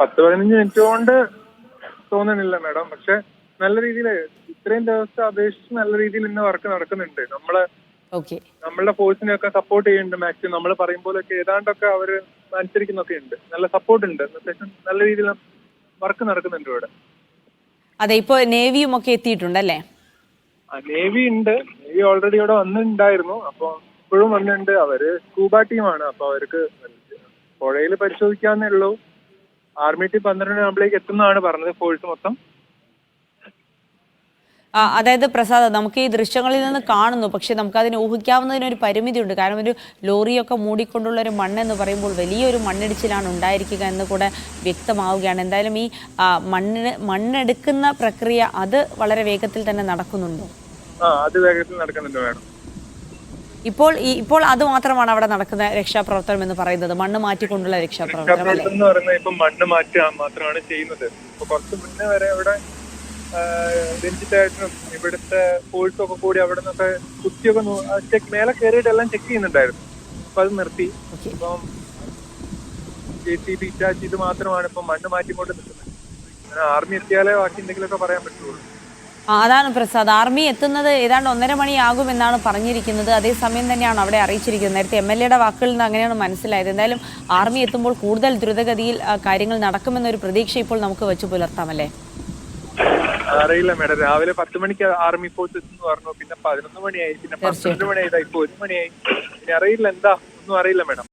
10-15 minute കൊണ്ട് തോന്നണില്ല madam. പക്ഷെ നല്ല രീതിയിൽ ഇത്രയും ദിവസത്തെ അപേക്ഷിച്ച് നല്ല രീതിയിൽ ഇന്ന് വർക്ക് നടക്കുന്നുണ്ട്. നമ്മളുടെ ഫോഴ്സിനെയൊക്കെ സപ്പോർട്ട് ചെയ്യുന്നുണ്ട്. മാക്സിമം നമ്മൾ പറയുമ്പോഴൊക്കെ ഏതാണ്ടൊക്കെ അവര് അനുസരിക്കുന്നൊക്കെ ഉണ്ട്. നല്ല സപ്പോർട്ട് ഉണ്ട്. അത്യാവശ്യം നല്ല രീതിയിൽ വർക്ക് നടക്കുന്നുണ്ട് ഇവിടെ. അതെ, ഇപ്പൊ നേവിയും ഒക്കെ എത്തിയിട്ടുണ്ടല്ലേ? നേവി ഉണ്ട്. നേവി ഓൾറെഡി ഇവിടെ വന്നിട്ടുണ്ടായിരുന്നു. അപ്പൊ ഇപ്പോഴും വന്നിട്ടുണ്ട്. അവര് സ്കൂബ ടീമാണ്. അപ്പൊ അവർക്ക് പുഴയിൽ പരിശോധിക്കാന്നേ ഉള്ളൂ. ആർമി ടീം 12 ആകുമ്പോഴേക്ക് എത്തുന്നതാണ് പറഞ്ഞത്, ഫോഴ്സ് മൊത്തം. അതായത് പ്രസാദ്, നമുക്ക് ഈ ദൃശ്യങ്ങളിൽ നിന്ന് കാണുന്നു, പക്ഷെ നമുക്കതിനെ ഊഹിക്കാവുന്നതിനൊരു പരിമിതിയുണ്ട്. കാരണം ഒരു ലോറിയൊക്കെ മൂടിക്കൊണ്ടുള്ള ഒരു മണ്ണെന്ന് പറയുമ്പോൾ വലിയൊരു മണ്ണിടിച്ചിലാണ് ഉണ്ടായിരിക്കുക എന്ന് കൂടെ വ്യക്തമാവുകയാണ്. എന്തായാലും ഈ മണ്ണെടുക്കുന്ന പ്രക്രിയ അത് വളരെ വേഗത്തിൽ തന്നെ നടക്കുന്നുണ്ടോ? അത് വേഗത്തിൽ നടക്കുന്നുണ്ട് മാഡം. ഇപ്പോൾ അത് മാത്രമാണ് അവിടെ നടക്കുന്ന രക്ഷാപ്രവർത്തനം എന്ന് പറയുന്നത്, മണ്ണ് മാറ്റിക്കൊണ്ടുള്ള രക്ഷാപ്രവർത്തനം അല്ലേ? എന്ന് പറയുന്നത് ഇപ്പൊ മണ്ണ് മാറ്റുക മാത്രമാണ് ചെയ്യുന്നത്. ഇപ്പൊ കുറച്ച് മുന്നേ വരെ ഇവിടെ രഞ്ജിത്തായിട്ടും ഇവിടുത്തെ ഫോഴ്സും ഒക്കെ കൂടി അവിടെ നിന്നൊക്കെ കുത്തിയൊക്കെ മേലെ കയറിയിട്ട് എല്ലാം ചെക്ക് ചെയ്യുന്നുണ്ടായിരുന്നു. അപ്പൊ അത് നിർത്തി. ഇപ്പം JCB ഇറ്റാച്ചി ഇത് മാത്രമാണ് ഇപ്പൊ മണ്ണ് മാറ്റിക്കൊണ്ട് നിൽക്കുന്നത്. ആർമി എത്തിയാലേ ബാക്കി എന്തെങ്കിലുമൊക്കെ പറയാൻ പറ്റുള്ളൂ. അതാണ് പ്രസാദ്, ആർമി എത്തുന്നത് ഏതാണ്ട് 1:30 മണിയാകുമെന്നാണ് പറഞ്ഞിരിക്കുന്നത്. അതേസമയം തന്നെയാണ് അവിടെ അറിയിച്ചിരിക്കുന്നത്. നേരത്തെ MLA-യുടെ വാക്കുകളിൽ നിന്ന് അങ്ങനെയാണ് മനസ്സിലായത്. എന്തായാലും ആർമി എത്തുമ്പോൾ കൂടുതൽ ദ്രുതഗതിയിൽ കാര്യങ്ങൾ നടക്കുമെന്നൊരു പ്രതീക്ഷ ഇപ്പോൾ നമുക്ക് വെച്ച് പുലർത്താമല്ലേ? അറിയില്ല മേഡം. രാവിലെ 10 മണിക്ക് ആർമി ഫോഴ്സ് എത്തുന്നു പറഞ്ഞു. പിന്നെ 11 മണിയായി, പിന്നെ 12 മണിയായി, ഇപ്പൊ 1 മണിയായി. ഇനി അറിയില്ല എന്താ, ഒന്നും അറിയില്ല മേഡം.